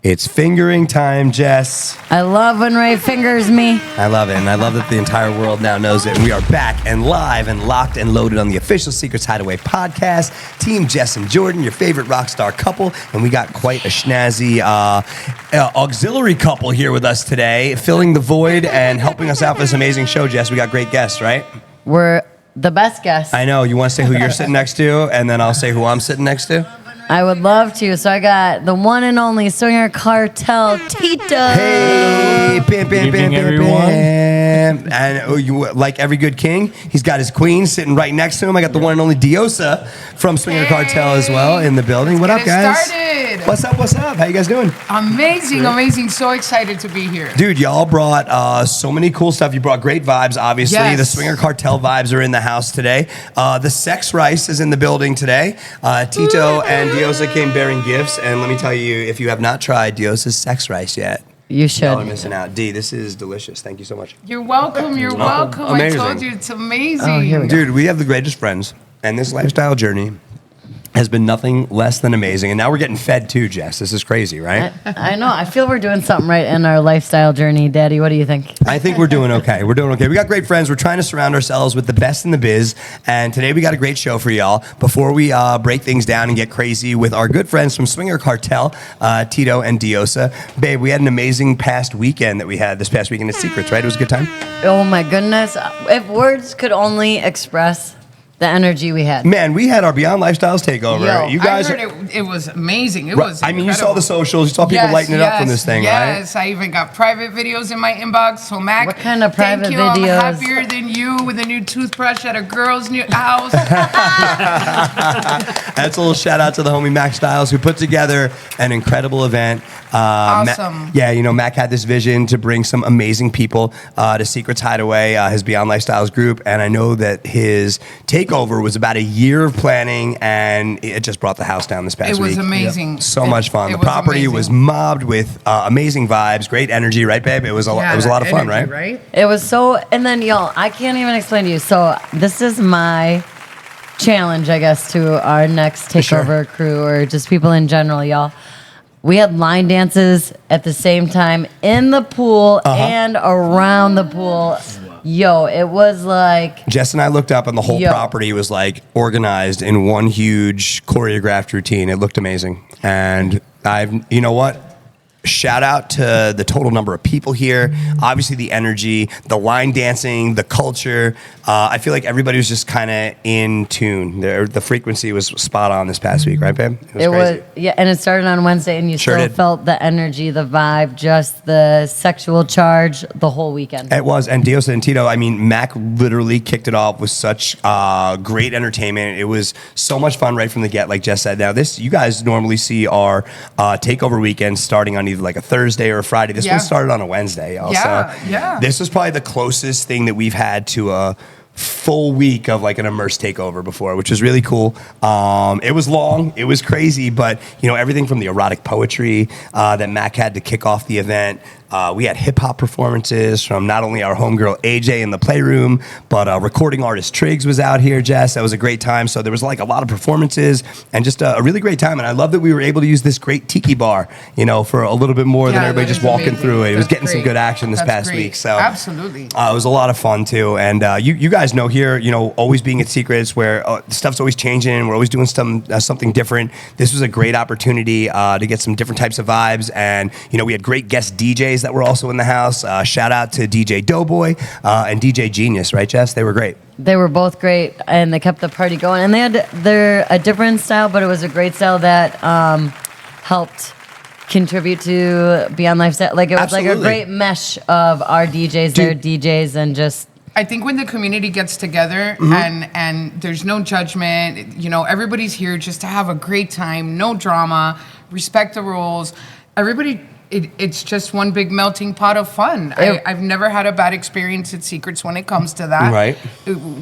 It's fingering time, Jess. I love when Ray fingers me. I love it, and I love that the entire world now knows it. And we are back and live and locked and loaded on the official Secrets Hideaway Podcast. Team Jess and Jordan, your favorite rock star couple. And we got quite a snazzy auxiliary couple here with us today, filling the void and helping us out for this amazing show, Jess. We got great guests, right? We're the best guests. I know. You want to say who you're sitting next to, and then I'll say who I'm sitting next to? I would love to. So I got the one and only Swingers Cartel, Tito. Hey, bam, bam, bam, bam, everyone. bam. And you like every good king, he's got his queen sitting right next to him. I got the one and only Diosa from Swingers Cartel as well in the building. What up, guys? Started. What's up? What's up? How you guys doing? Amazing. So excited to be here. Dude, y'all brought so many cool stuff. You brought great vibes, obviously. Yes. The Swingers Cartel vibes are in the house today. The Sex Rice is in the building today. Tito and Diosa came bearing gifts. And let me tell you, if you have not tried Diosa's Sex Rice yet, You should. y'all are missing out. D, this is delicious. Thank you so much. You're welcome. Amazing. I told you it's amazing. Oh, here we go. Dude, we have the greatest friends. And this lifestyle journey has been nothing less than amazing. And now we're getting fed too, Jess. This is crazy, right? I know. I feel we're doing something right in our lifestyle journey. Daddy, what do you think? I think we're doing okay. We're doing okay. We got great friends. We're trying to surround ourselves with the best in the biz. And today we got a great show for y'all. Before we break things down and get crazy with our good friends from Swingers Cartel, Tito and Diosa. Babe, we had an amazing past weekend that we had this past weekend at Secrets, right? It was a good time? Oh, my goodness. If words could only express the energy we had. Man, we had our Beyond Lifestyles takeover. Yo, You guys I heard it was amazing. It was I mean, you saw incredible. the socials. You saw people lighting it up from this thing, right? Yes, I even got private videos in my inbox. So, Mac, What kind of private thank you. videos? I'm happier than you with a new toothbrush at a girl's new house. That's a little shout out to the homie Mac Styles who put together an incredible event. Awesome. Mac had this vision to bring some amazing people to Secrets Hideaway, his Beyond Lifestyles group, and I know that his takeover was about a year of planning, and it just brought the house down this past week. It was amazing. So much fun. It The was property amazing. was mobbed with amazing vibes, great energy, right, babe? It was a lot of fun, Energy, right? It was so, and then y'all, I can't even explain to you. So this is my challenge, I guess, to our next takeover crew or just people in general, y'all. We had line dances at the same time in the pool and around the pool. Yo, it was like... Jess and I looked up, and the whole Yo. property was like organized in one huge choreographed routine. It looked amazing. And you know what? Shout out to the total number of people here. Obviously, the energy, the line dancing, the culture. I feel like everybody was just kind of in tune. The frequency was spot on this past week, right, babe? It was, yeah, and it started on Wednesday, and you Sure still did. felt the energy, the vibe, just the sexual charge the whole weekend. It was, and Diosa and Tito, I mean, Mac literally kicked it off with such great entertainment. It was so much fun right from the get, like Jess said. Now, you guys normally see our takeover weekend starting on either like a Thursday or a Friday. This one started on a Wednesday, y'all. Yeah. This was probably the closest thing that we've had to a full week of like an immersed takeover before, which was really cool. It was long, it was crazy, but everything from the erotic poetry that Mac had to kick off the event. We had hip hop performances from not only our homegirl AJ in the playroom, but recording artist Triggs was out here, Jess. That was a great time. So there was like a lot of performances and just a really great time. And I love that we were able to use this great tiki bar, for a little bit more than everybody just walking through it. It was getting some good action this past week. So absolutely, it was a lot of fun too. And you guys know here, always being at Secrets where stuff's always changing. We're always doing something different. This was a great opportunity to get some different types of vibes. And we had great guest DJs that were also in the house. Shout out to DJ Doughboy and DJ Genius, right, Jess? They were great. They were both great, and they kept the party going. And they're a different style, but it was a great style that helped contribute to Beyond Lifestyle. Like, it was like a great mesh of our DJs, their DJs, and just... I think when the community gets together and there's no judgment, everybody's here just to have a great time, no drama, respect the rules. Everybody, it's just one big melting pot of fun. I've never had a bad experience at Secrets when it comes to that. Right.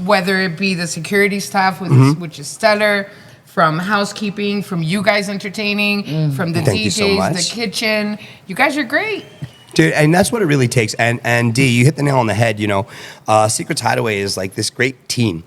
Whether it be the security staff, which is stellar, from housekeeping, from you guys entertaining, from the Thank you so DJs, much. the kitchen. You guys are great. Dude, and that's what it really takes. And D, you hit the nail on the head. Secrets Hideaway is like this great team.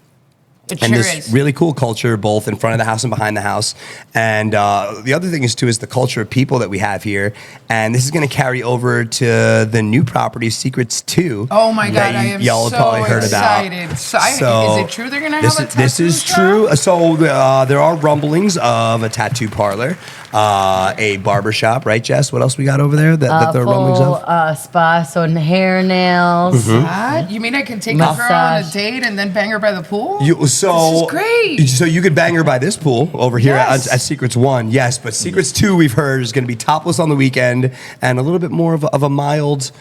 It and sure this is. really cool culture, both in front of the house and behind the house. And the other thing is the culture of people that we have here. And this is going to carry over to the new property, Secrets 2. Oh my God, that I am y'all have so probably heard excited. about. So, is it true they're going to have a tattoo This is shop? true. So there are rumblings of a tattoo parlor, a barber shop, right, Jess? What else we got over there that there are rumblings of? Spa, so hair, nails. What? You mean I can take a girl on a Massage. date and then bang her by the pool? This is great. So you could bang her by this pool over here Yes. at Secrets 1, yes. But Secrets 2, we've heard, is going to be topless on the weekend and a little bit more of a mild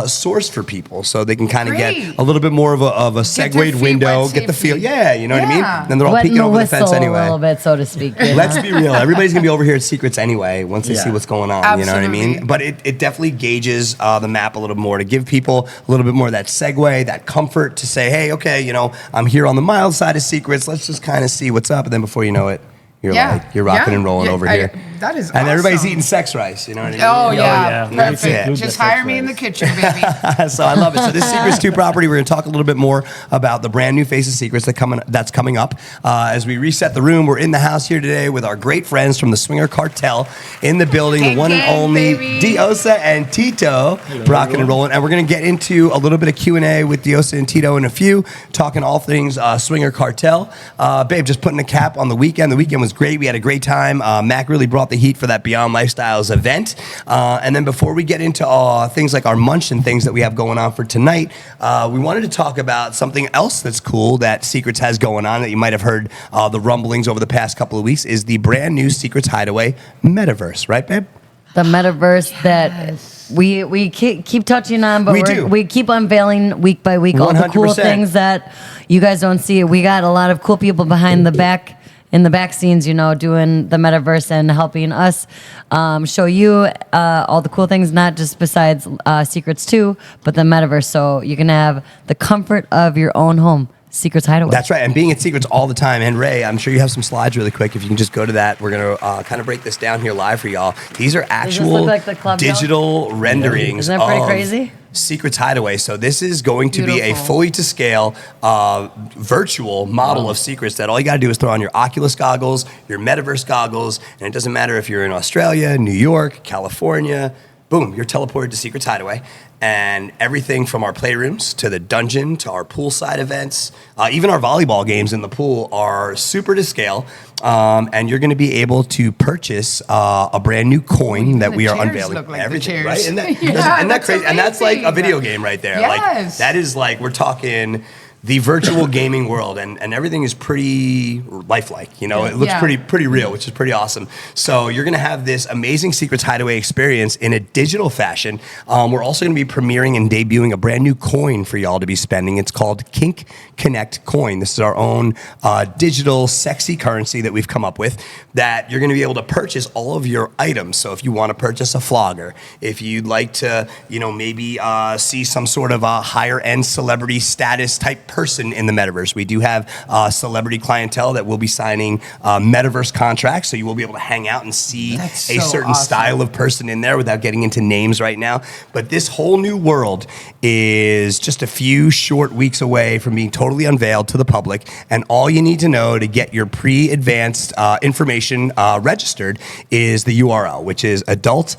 source for people. So they can kind of get Great. a little bit more of a their segued feet window, wet get the feel. safely. Yeah, you know what I mean? Yeah. Then they're all Wetting peeking the over the fence whistle anyway. a little bit, so to speak. you know? Let's be real. Everybody's gonna be over here at Secrets anyway once they see what's going on. You know what I mean? Absolutely. But it definitely gauges the map a little more to give people a little bit more of that segue, that comfort to say, hey, okay, I'm here on the mild side of Secrets. Let's just kind of see what's up, and then before you know it, you're rocking and rolling over here. That is and everybody's awesome. eating sex rice. You know what I mean? Oh, yeah. yeah. That's Perfect. it. Just hire me in the kitchen, baby. So I love it. So this Secrets 2 property, we're going to talk a little bit more about the brand new Face of Secrets that's coming up. As we reset the room, we're in the house here today with our great friends from the Swinger Cartel in the building, the one and Gang, only baby. Diosa and Tito, rocking and rolling. And we're going to get into a little bit of Q&A with Diosa and Tito in a few, talking all things Swinger Cartel. Babe, just putting a cap on the weekend. The weekend was great. We had a great time. Mac really brought the heat for that Beyond Lifestyles event. And then before we get into things like our munch and things that we have going on for tonight, we wanted to talk about something else that's cool that Secrets has going on that you might have heard the rumblings over the past couple of weeks is the brand new Secrets Hideaway metaverse, right, babe? The metaverse that we keep touching on, but we keep unveiling week by week all the cool 100%. things that you guys don't see. We got a lot of cool people behind the back. In the back scenes, doing the metaverse and helping us show you all the cool things, not just besides Secrets 2, but the metaverse, so you can have the comfort of your own home. Secrets Hideaway. That's right, and being at Secrets all the time. And Ray, I'm sure you have some slides really quick. If you can just go to that, we're going to kind of break this down here live for y'all. These are actual look like the club, digital renderings Isn't that pretty of crazy? Secrets Hideaway. So this is going to be a Beautiful. fully to scale virtual model of Secrets that all you got to do is throw on your Oculus goggles, your Metaverse goggles, and it doesn't matter if you're in Australia, New York, California, boom, you're teleported to Secrets Hideaway. And everything from our playrooms to the dungeon to our poolside events, even our volleyball games in the pool are super to scale. And you're going to be able to purchase a brand new coin that the we are chairs unveiling. look like the Everything, chairs. right? Isn't that, Yeah, isn't that that's crazy? And that's like a amazing. video game right there. Yes. Like that is like we're talking the virtual gaming world, and everything is pretty lifelike. It looks Yeah. pretty real, which is pretty awesome. So you're going to have this amazing Secrets Hideaway experience in a digital fashion. We're also going to be premiering and debuting a brand new coin for y'all to be spending. It's called Kink Connect Coin. This is our own digital sexy currency that we've come up with that you're going to be able to purchase all of your items. So if you want to purchase a flogger, if you'd like to, maybe see some sort of a higher end celebrity status type person in the metaverse. We do have celebrity clientele that will be signing metaverse contracts, so you will be able to hang out and see That's a so certain awesome. style of person in there without getting into names right now. But this whole new world is just a few short weeks away from being totally unveiled to the public, and all you need to know to get your pre-advanced information registered is the URL, which is adult.mvio,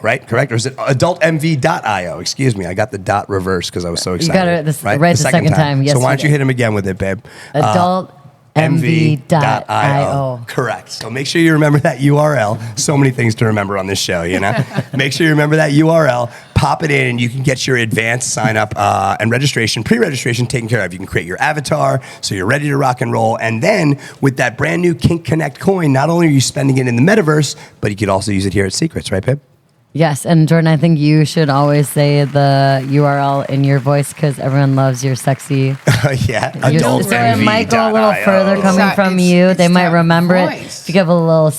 right? Correct? Or is it adultmv.io? Excuse me, I got the dot reversed because I was so excited. got it right the second time. Yes, So why you don't you did. hit him again with it, babe? adultmv.io. Correct. So make sure you remember that URL. So many things to remember on this show, Make sure you remember that URL. Pop it in, and you can get your advanced sign up and registration, pre-registration taken care of. You can create your avatar, so you're ready to rock and roll. And then with that brand new Kink Connect coin, not only are you spending it in the metaverse, but you could also use it here at Secrets, right, babe? Yes, and Jordan, I think you should always say the URL in your voice because everyone loves your sexy. Yeah, So it might go a little further coming from It's- you. it's They might that remember it. voice. If you give a little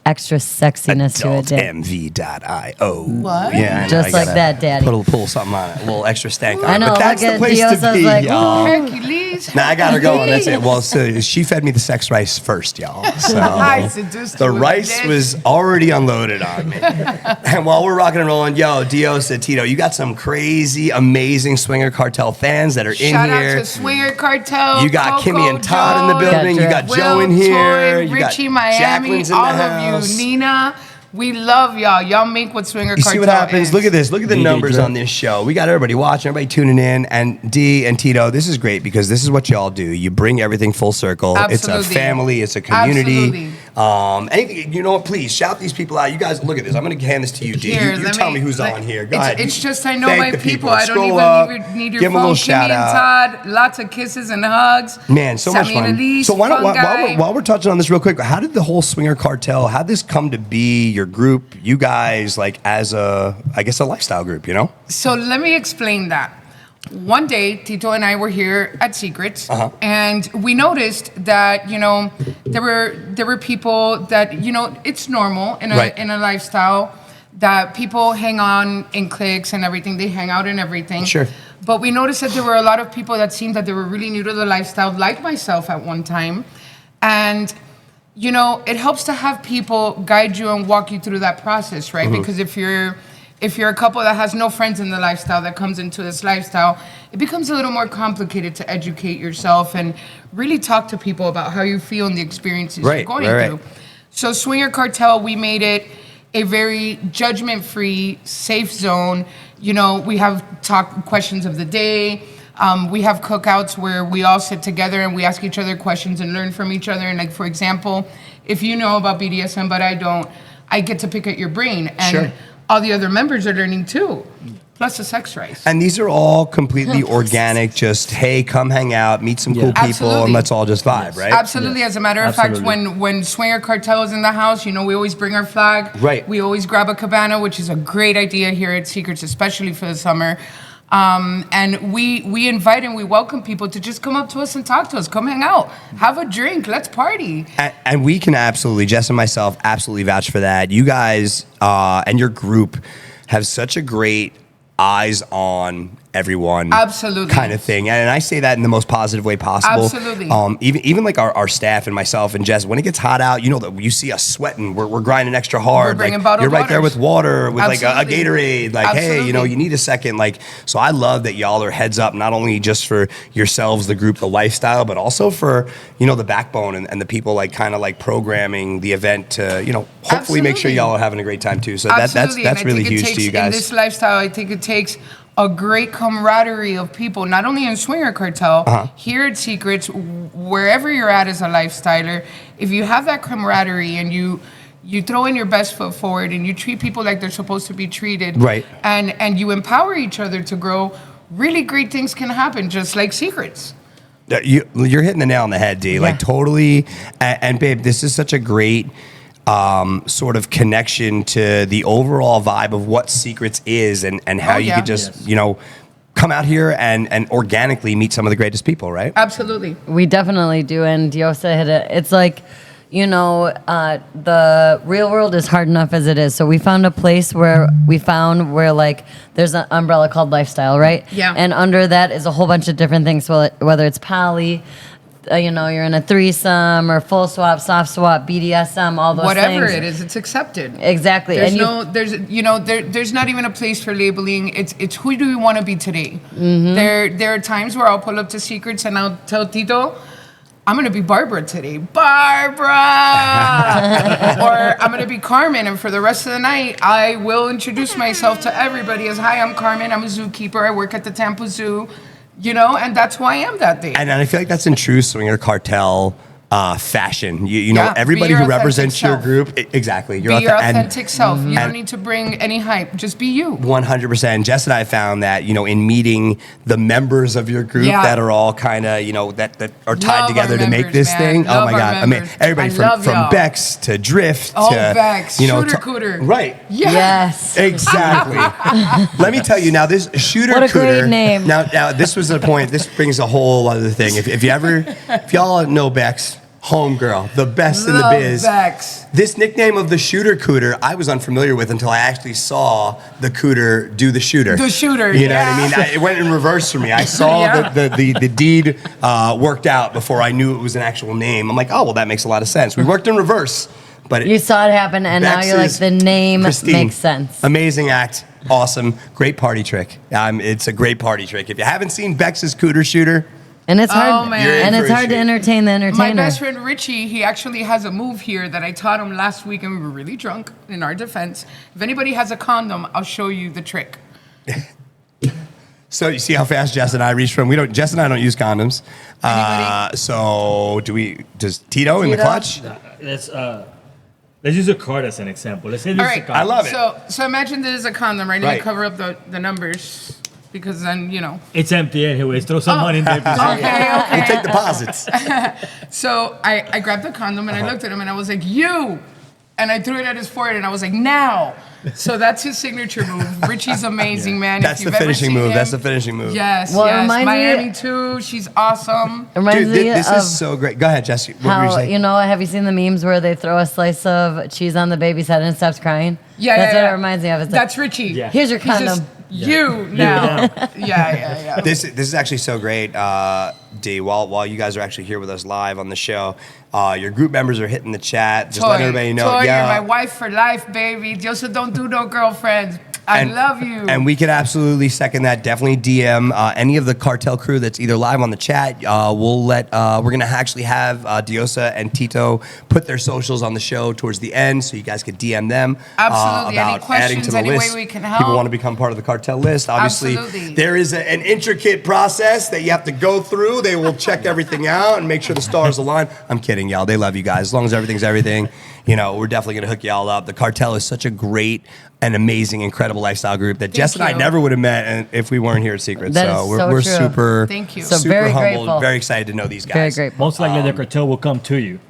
extra sexiness to it, Dad. AdultMV.io. What? Yeah, I know, Just I like gotta that, Daddy. Pull something on it, a little extra stank on I it. know, But that's look the at place Diosa's to be, like, y'all. Hercules. Now I got her going. That's it. Well, so she fed me the sex rice first, y'all. So I seduced the you with rice this. was already unloaded on me. And while we're rocking and rolling, yo, Diosa and Tito, you got some crazy, amazing Swinger Cartel fans that are in Shout here. out to Swinger Cartel. You got Coco, Kimmy and Todd in the Joe, building. You got Will, Joe in here. Toy, You Richie, got Miami, Jacqueline's in all the of house. you. Nina, we love y'all. Y'all make what Swinger You Cartel see what happens? is. Look at this. Look at the DJ numbers Drip. on this show. We got everybody watching, everybody tuning in. And D and Tito, this is great because this is what y'all do. You bring everything full circle. It's Absolutely. a family. It's a community. Absolutely. Anything, you know what? Please shout these people out. You guys, look at this. I'm going to hand this to you, D. Here, You let tell me who's let- on here. Go it's, ahead. It's just I know Thank my the people. I don't Scroll even up. need your Give 'em a phone. little Kimmy shout and out. Todd, lots of kisses and hugs. Man, so much Sammy and fun. Elise, So why don't, fun guy. while we're touching on this real quick, how did the whole Swinger Cartel, how did this come to be, your group, you guys, like as a, I guess a lifestyle group, you know? So let me explain that. One day, Tito and I were here at Secrets, and we noticed that there were people that it's normal in a Right. in a lifestyle that people hang on in cliques and everything. They hang out and everything. Sure. But we noticed that there were a lot of people that seemed that they were really new to the lifestyle, like myself at one time, and it helps to have people guide you and walk you through that process, right? Because if you're a couple that has no friends in the lifestyle that comes into this lifestyle, it becomes a little more complicated to educate yourself and really talk to people about how you feel and the experiences you're going through. So Swinger Cartel, we made it a very judgment-free, safe zone. We have questions of the day. We have cookouts where we all sit together and we ask each other questions and learn from each other. And like, for example, if you know about BDSM, but I don't, I get to pick at your brain. And Sure. all the other members are learning too, plus the sex rice. And these are all completely organic, just, hey, come hang out, meet some cool people, Absolutely. and let's all just vibe, right? Absolutely. As a matter of fact, Absolutely. when Swinger Cartel is in the house, we always bring our flag. Right. We always grab a cabana, which is a great idea here at Secrets, especially for the summer. And we invite and we welcome people to just come up to us and talk to us. Come hang out, have a drink, let's party. And we can absolutely, Jess and myself, absolutely vouch for that. You guys and your group have such a great eyes on everyone Absolutely. kind of thing. And I say that in the most positive way possible. Absolutely. Even like our staff and myself and Jess, when it gets hot out, that you see us sweating, we're grinding extra hard. We're bringing like, bottled you're right there waters. with water, with like a Absolutely. Gatorade. Like, hey, Absolutely. you need a second. Like, so I love that y'all are heads up, not only just for yourselves, the group, the lifestyle, but also for, the backbone and the people like kind of like programming the event to, hopefully make sure Absolutely. y'all are having a great time too. So Absolutely. that's And I really think it huge takes, to you in guys. this lifestyle, I think it takes a great camaraderie of people, not only in Swinger Cartel, here at Secrets, wherever you're at as a lifestyler, if you have that camaraderie and you throw in your best foot forward and you treat people like they're supposed to be treated, Right. and you empower each other to grow, really great things can happen, just like Secrets. You're hitting the nail on the head, D. Like totally. And babe, this is such a great sort of connection to the overall vibe of what Secrets is and how you could just, come out here and organically meet some of the greatest people, right? Absolutely. We definitely do, and Diosa hit it. It's like, the real world is hard enough as it is. So we found a place where like there's an umbrella called lifestyle, right? Yeah. And under that is a whole bunch of different things. So whether it's poly, you're in a threesome or full swap, soft swap, BDSM, all those Whatever things. it is, it's accepted. Exactly. There's not even a place for labeling. It's who do we want to be today? There are times where I'll pull up to Secrets and I'll tell Tito, I'm gonna be Barbara today, Barbara, or I'm gonna be Carmen, and for the rest of the night, I will introduce myself to everybody as, hi, I'm Carmen, I'm a zookeeper, I work at the Tampa Zoo, and that's who I am that day. And I feel like that's in true Swinger Cartel fashion. Yeah, Everybody be your who represents authentic your self. group, exactly. Be your and- authentic self. You and- don't need to bring any hype. Just be you. 100%. Jess and I found that, in meeting the members of your group Yeah. that are all kind of, that are tied Love together our to make members, this man. thing. Oh Love my our God. members. Everybody I love from y'all. Bex to Drift Oh, to, Bex, Shooter Cooter. Right. Yes. Exactly. Let me tell you now, this Shooter What a Cooter. great name. Now this was the point. This brings a whole other thing. If y'all know Bex, homegirl, the best in the Love biz. Bex. This nickname of the shooter cooter, I was unfamiliar with until I actually saw the cooter do the shooter. The shooter, You know yeah. what I mean? It went in reverse for me. I saw Yeah. the deed worked out before I knew it was an actual name. I'm like, oh, well, that makes a lot of sense. We worked in reverse. But You saw it happen, and now Bex you're like, is the name pristine. makes sense. Amazing act. Awesome. Great party trick. It's a great party trick. If you haven't seen Bex's cooter shooter, And it's hard, Oh, man. You're in and for it's a hard to treat. entertain the entertainer. My best friend Richie, he actually has a move here that I taught him last week, and we were really drunk. In our defense, if anybody has a condom, I'll show you the trick. so you see how fast Jess and I reach from. Jess and I don't use condoms. Anybody? So does Tito in the Tito? clutch? Let's use a card as an example. Let's say this All is a right, card. I love it. So imagine this is a condom, right? Let Right. me cover up the numbers, because then, It's empty anyways. Throw some money in there. Okay. We'll take deposits. So I grabbed the condom and I looked at him and I was like, you! And I threw it at his forehead and I was like, now! So that's his signature move. Richie's amazing, man. That's If the you've ever finishing seen move. him- That's the finishing move. Yes, Well, it yes. reminds me- Miami too. She's awesome. It reminds Dude, me this of is so great. Go ahead, Jesse. What were you how, saying? have you seen the memes where they throw a slice of cheese on the baby's head and it stops crying? Yeah, That's yeah, what yeah. it reminds me of. It's like, That's Richie. Yeah. here's your He's condom. just you now. Yeah. This is actually so great, D. While you guys are actually here with us live on the show, your group members are hitting the chat. Just letting everybody know. Toy, yeah. you're my wife for life, baby. Diosa don't do no girlfriends. I love you. And we could absolutely second that. Definitely DM any of the cartel crew that's either live on the chat. We're gonna actually have Diosa and Tito put their socials on the show towards the end, so you guys could DM them. Absolutely. Any About questions, adding to the any way list. we can help? People want to become part of the cartel list. Obviously, Absolutely. there is an intricate process that you have to go through. They will check everything out and make sure the stars align. I'm kidding, y'all. They love you guys. As long as everything's everything, we're definitely gonna hook y'all up. The cartel is such a great and amazing, incredible lifestyle group that Jess and I you. never would have met if we weren't here at Secrets. That So is we're, so we're true. super, Thank you. So super very humbled, grateful. very excited to know these guys. Very grateful. Most likely the cartel will come to you.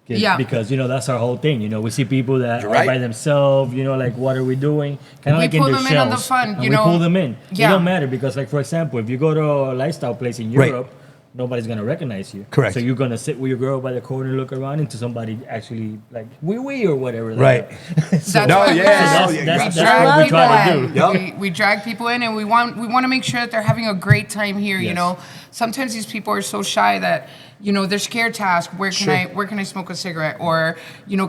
Yeah. Because, that's our whole thing. We see people that You're are right. by themselves, like, what are we doing? Kind of We like in pull their them in on the shells. fun, And you we know? pull them in. Yeah. It don't matter because, like, for example, if you go to a lifestyle place in Right. Europe, nobody's going to recognize you. Correct. So you're going to sit with your girl by the corner, look around into somebody actually, like, wee or whatever. Right. That's No, what yeah, we do. no, that's- yeah, that's yeah. what we try to that. do. Yup. We drag people in, and we want to make sure that they're having a great time here. Yes. Sometimes these people are so shy that they're scared to ask where can I smoke a cigarette, or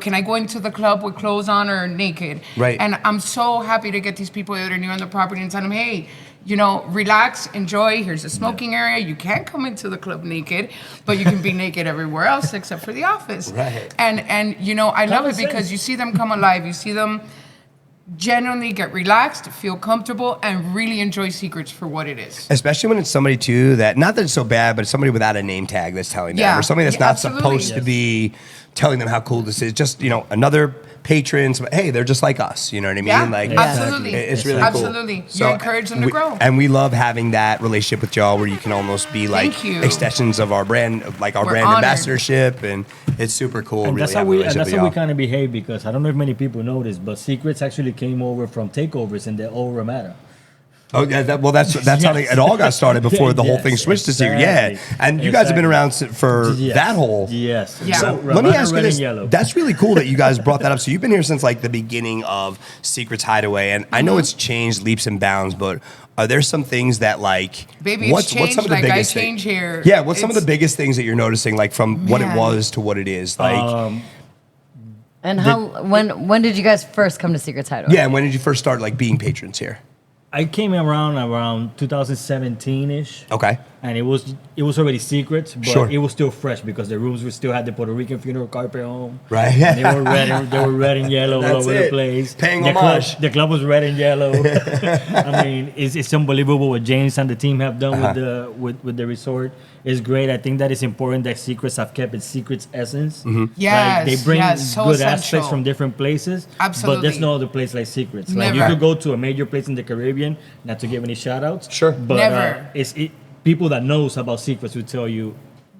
can I go into the club with clothes on or naked? Right. And I'm so happy to get these people that are new on the property and tell them, hey, relax, enjoy. Here's a smoking area. You can't come into the club naked, but you can be naked everywhere else except for the office. Right. And I love it Common because sense. you see them come alive. You see them genuinely get relaxed, feel comfortable, and really enjoy Secrets for what it is. Especially when it's somebody too that, not that it's so bad, but it's somebody without a name tag that's telling them, Yeah. or somebody that's Yeah, not absolutely. supposed to Yes. be telling them how cool this is. Just another patron. Hey, they're just like us. You know what I mean? Yeah, Like absolutely. It's really Absolutely. cool. You encourage them to grow. and we love having that relationship with y'all, where you can almost be like Thank you. extensions of our brand, like our We're brand honored. ambassadorship, and it's super cool. And really that's how having a we relationship with y'all. kind of behave, because I don't know if many people know this, but Secrets actually came over from takeovers in the old Ramada. Oh, yeah, that's how it all got started before the whole thing Yes, switched to Secret. Yeah, exactly. and you guys have been Exactly. around for Yes. that whole. Yes. Yeah. So Ramada, let me ask you red this. and yellow. That's really cool that you guys brought that up. So you've been here since like the beginning of Secrets Hideaway, and I know it's changed leaps and bounds, but are there some things that like Baby, it's changed some of the like I biggest change things? here. Yeah, what's some of the It's- biggest things that you're noticing, like from what it Man. was to what it is? Like, And when did you guys first come to Secrets Hideaway? yeah, and when did you first start like being patrons here? I came around 2017-ish. Okay. And it was already Secrets, but Sure. it was still fresh because the rooms still had the Puerto Rican funeral carpet home. Right. And they were red and yellow all That's over it. the place. Paying the homage. the club was red and yellow. I mean, it's unbelievable what James and the team have done with the resort. It's great. I think that it's important that Secrets have kept its Secrets essence. Yes, Like, they bring yes, so good essential. aspects from different places. But Absolutely. there's no other place like Secrets. Like, you Never. could go to a major place in the Caribbean, not to give any shout outs. Sure. But Never. people that knows about Secrets will tell you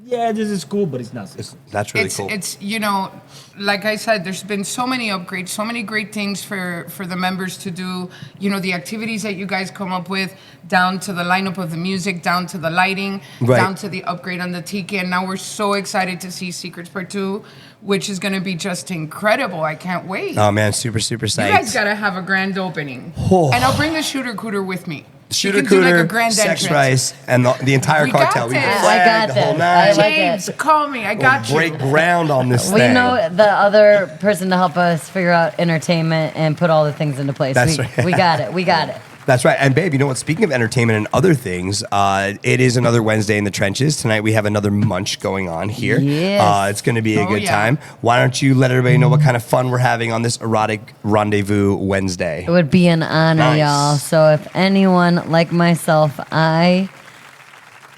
yeah, this is cool, but it's not. So cool. That's really it's, cool. It's, you know, like I said, there's been so many upgrades, so many great things for the members to do. You know, the activities that you guys come up with, down to the lineup of the music, down to the lighting, Right. down to the upgrade on the tiki. And now we're so excited to see Secrets Part 2, which is going to be just incredible. I can't wait. Oh man, super you psyched. guys got to have a grand opening. Oh. And I'll bring the shooter cooter with me. Shooter You can do like a Cooter, grand Sex entrance. Rice, and the entire We cartel. got We this. can I flag got the whole this. nine. I like James, it. call me. I got you. Break ground on this We thing. know the other person to help us figure out entertainment and put all the things into place. That's we, right. we got it. We got it. That's right. And babe, you know what? Speaking of entertainment and other things, it is another Wednesday in the trenches. Tonight we have another munch going on here. Yes. It's going to be a Oh, good yeah. time. Why don't you let everybody know what kind of fun we're having on this erotic rendezvous Wednesday? It would be an honor, Nice. y'all. So if anyone like myself,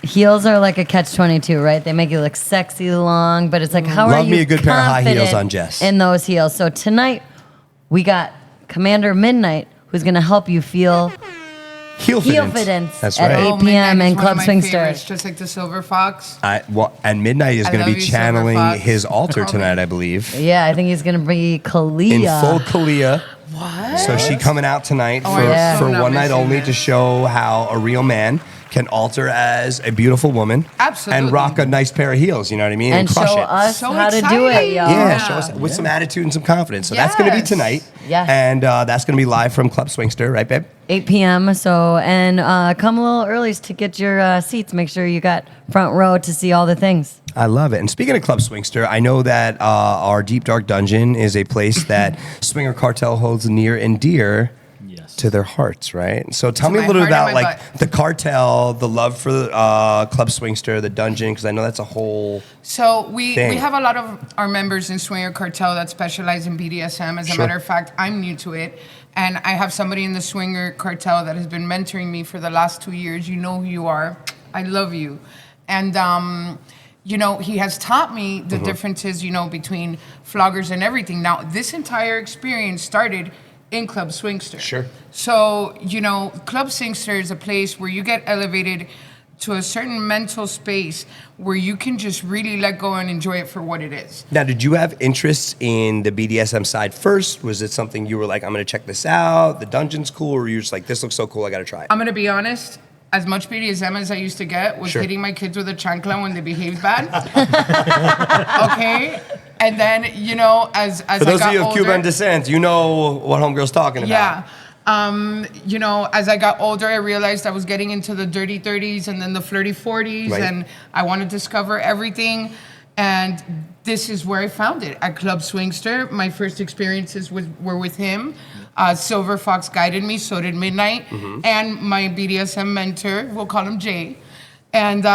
heels are like a catch-22, right? They make you look sexy long, but it's like, how are Love you me a good pair of high heels confident on Jess. in those heels? So tonight we got Commander Midnight, who's going to help you feel Heel fitance That's at right. 8 Oh, p.m. Midnight is and one Club of my Swingster. favorites, just like the Silver Fox. And Midnight is I going to love be you, Silver channeling Fox. his altar Call tonight, me. I believe. Yeah, I think he's going to be In Kalia. full Kalia. What? So she coming out tonight Oh, for, I'm so for not one night missing only this. to show how a real man can alter as a beautiful woman. Absolutely. And rock a nice pair of heels, you know what I mean? And crush show it. us So how to do it, exciting. y'all. Yeah, Yeah. show us with some attitude and some confidence. So that's going to be Yes. tonight. Yes. And that's going to be live from Club Swingster, right, babe? 8 p.m. So, and come a little early to get your seats. Make sure you got front row to see all the things. I love it. And speaking of Club Swingster, I know that our Deep Dark Dungeon is a place that Swinger Cartel holds near and dear Yes. to their hearts, right? So tell To me a my little bit heart about and my like butt. the cartel, the love for Club Swingster, the dungeon, because I know that's a whole. So we thing. have a lot of our members in Swinger Cartel that specialize in BDSM. As a Sure. matter of fact, I'm new to it. And I have somebody in the Swinger Cartel that has been mentoring me for the last 2 years. You know who you are. I love you. And, you know, he has taught me the differences, you know, between floggers and everything. Now, this entire experience started in Club Swingster. Sure. So, you know, Club Swingster is a place where you get elevated to a certain mental space where you can just really let go and enjoy it for what it is. Now, did you have interest in the BDSM side first? Was it something you were like, I'm going to check this out, the dungeon's cool, or were you just like, this looks so cool, I got to try it? I'm gonna be honest, as much BDSM as I used to get was Sure. hitting my kids with a chancla when they behaved bad. Okay? And then, you know, as For I those of got you of older, Cuban descent, you know what homegirl's talking about. yeah. You know, as I got older, I realized I was getting into the dirty 30s and then the flirty 40s, Right. and I want to discover everything. And this is where I found it at Club Swingster. My first experiences were with him. Silver Fox guided me, so did Midnight, and my BDSM mentor. We'll call him Jay. And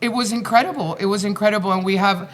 it was incredible. It was incredible, and we have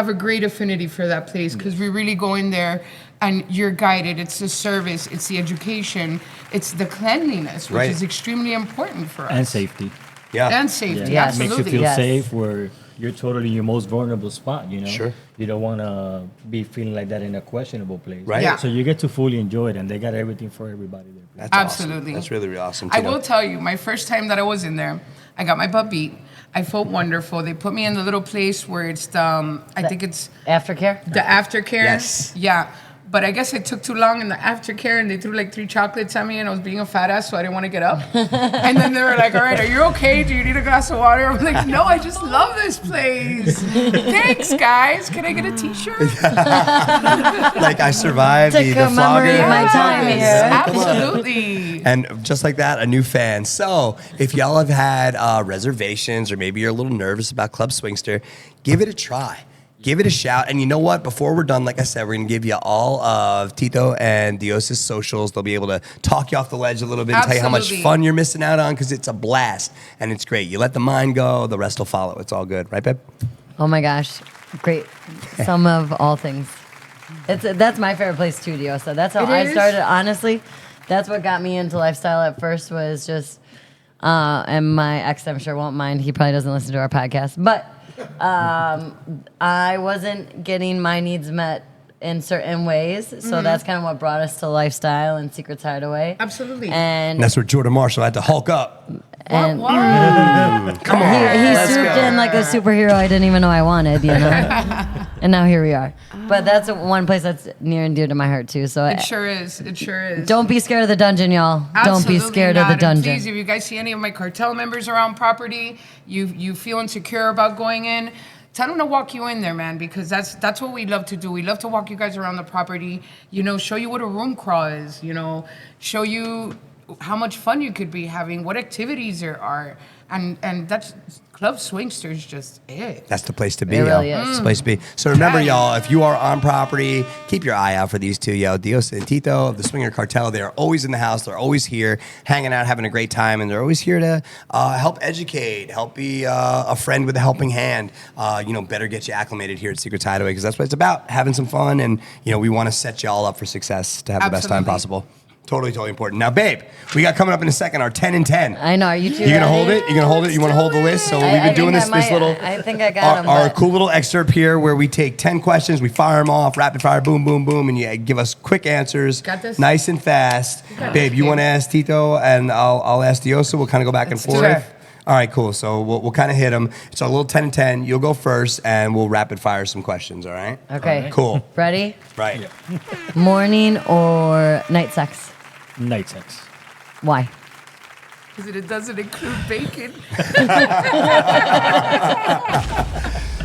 a great affinity for that place because we really go in there and you're guided. It's the service, it's the education, it's the cleanliness, which Right. is extremely important for us. And safety. Yeah. And safety, Yeah. It makes absolutely. you feel Yes. safe where you're totally in your most vulnerable spot, you know? Sure. You don't want to be feeling like that in a questionable place. Right. Yeah. So you get to fully enjoy it, and they got everything for everybody there. That's Absolutely. Awesome. That's really, really awesome. I Tito. will tell you, my first time that I was in there, I got my butt beat. I felt wonderful. They put me in the little place where it's the, I think it's Aftercare? the aftercare. Yes. Yeah. But I guess it took too long in the aftercare, and they threw like 3 chocolates at me, and I was being a fat ass, so I didn't want to get up. And then they were like, all right, are you okay? Do you need a glass of water? I'm like, no, I just love this place. Thanks, guys. Can I get a t-shirt? Like I survived To the commemorate flogger. my time here. Absolutely. And just like that, a new fan. So if y'all have had reservations or maybe you're a little nervous about Club Swingster, give it a try. Give it a shout. And you know what? Before we're done, like I said, we're going to give you all of Tito and Diosa's socials. They'll be able to talk you off the ledge a little bit and tell you how much Absolutely. fun you're missing out on because it's a blast and it's great. You let the mind go, the rest will follow. It's all good. Right, babe? Oh my gosh. Great. Some of all things. That's my favorite place too, Diosa. That's how It I is? started. Honestly, that's what got me into lifestyle at first was just, and my ex I'm sure won't mind. He probably doesn't listen to our podcast. But I wasn't getting my needs met in certain ways. So that's kind of what brought us to lifestyle and Secrets Hideaway. Absolutely. And And that's where Jordan Marshall had to hulk up. And Come on. he let's swooped go. in like a superhero I didn't even know I wanted, And now here we are. But that's one place that's near and dear to my heart too. So It sure is. It sure is. don't be scared of the dungeon, y'all. Don't be Absolutely scared of not. the And dungeon. please, if you guys see any of my cartel members around property, you feel insecure about going in, tell them to walk you in there, man, because that's what we love to do. We love to walk you guys around the property, show you what a room crawl is, show you how much fun you could be having, what activities there are. And that's Club Swingsters just it. That's the place to be, It really yo. is. It's the place to be. So remember, y'all, if you are on property, keep your eye out for these two, yo. Diosa and Tito of the Swinger Cartel. They're always in the house. They're always here, hanging out, having a great time, and they're always here to help educate, help be a friend with a helping hand. Better get you acclimated here at Secrets Hideaway, because that's what it's about, having some fun, and we want to set y'all up for success to have the best time Absolutely. possible. Totally important. Now, babe, we got coming up in a second our 10 and 10. I know. Are you two You gonna ready? hold it? You gonna hold it? You want to hold the list? So we've been doing this little. I think I got him. Our but- cool little excerpt here where we take 10 questions, we fire them off, rapid fire, boom, boom, boom, and you give us quick answers, Got this? nice and fast. Babe, you want to ask Tito and I'll ask Diosa. We'll kind of go back and Let's do forth. it. All right, cool. So we'll kind of hit them. It's our little 10 and 10. You'll go first, and we'll rapid fire some questions. All right? Okay. Cool. Ready? Right. Morning or night sex? Night sex. Why? Because it doesn't include bacon.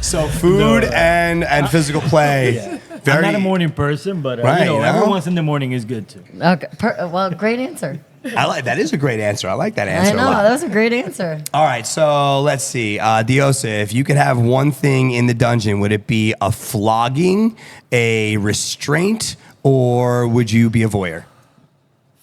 So food No. and physical play. Yeah. Very. I'm not a morning person, but Right, every once in the morning is good too. Okay. Well, great answer. I like that. Is a great answer. I like that I answer a know. lot. That was a great answer. All right, so let's see. Diosa, if you could have one thing in the dungeon, would it be a flogging, a restraint, or would you be a voyeur?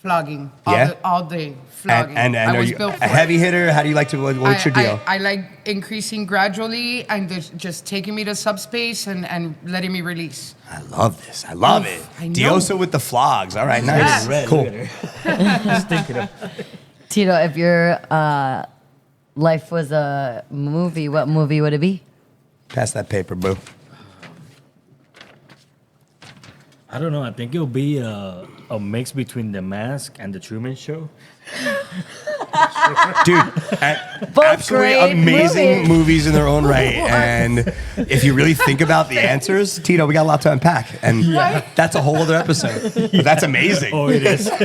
Flogging. Yeah? All day. Flogging. And I are was you built for a it. heavy hitter? How do you like to, what's your deal? I like increasing gradually and just taking me to subspace and letting me release. I love this. I love Oof, it. I know. Diosa with the flogs. All right, nice. Yes. Cool. Just thinking of. Tito, if your life was a movie, what movie would it be? Pass that paper, boo. I don't know. I think it'll be a mix between The Mask and The Truman Show. Dude, absolutely great amazing movies. movies in their own right. And if you really think about the answers, Tito, we got a lot to unpack. And that's a whole other episode. But that's amazing. Oh, it is. 20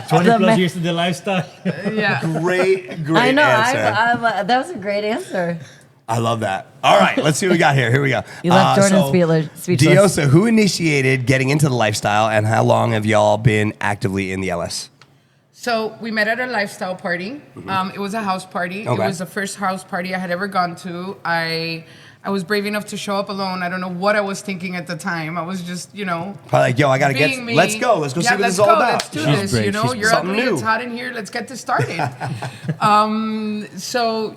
plus years of the lifestyle. Yeah. Great I know. answer. That was a great answer. I love that. All right, let's see what we got here. Here we go. You left Jordan speechless. Diosa, who initiated getting into the lifestyle, and how long have y'all been actively in the LS? So we met at a lifestyle party. It was a house party. Okay. It was the first house party I had ever gone to. I was brave enough to show up alone. I don't know what I was thinking at the time. I was just, Probably like, yo, I gotta get. being me. Let's go. Let's go see what let's this is all go. about. Let's do She's this. brave. She's You're something ugly. new. It's hot in here. Let's get this started. So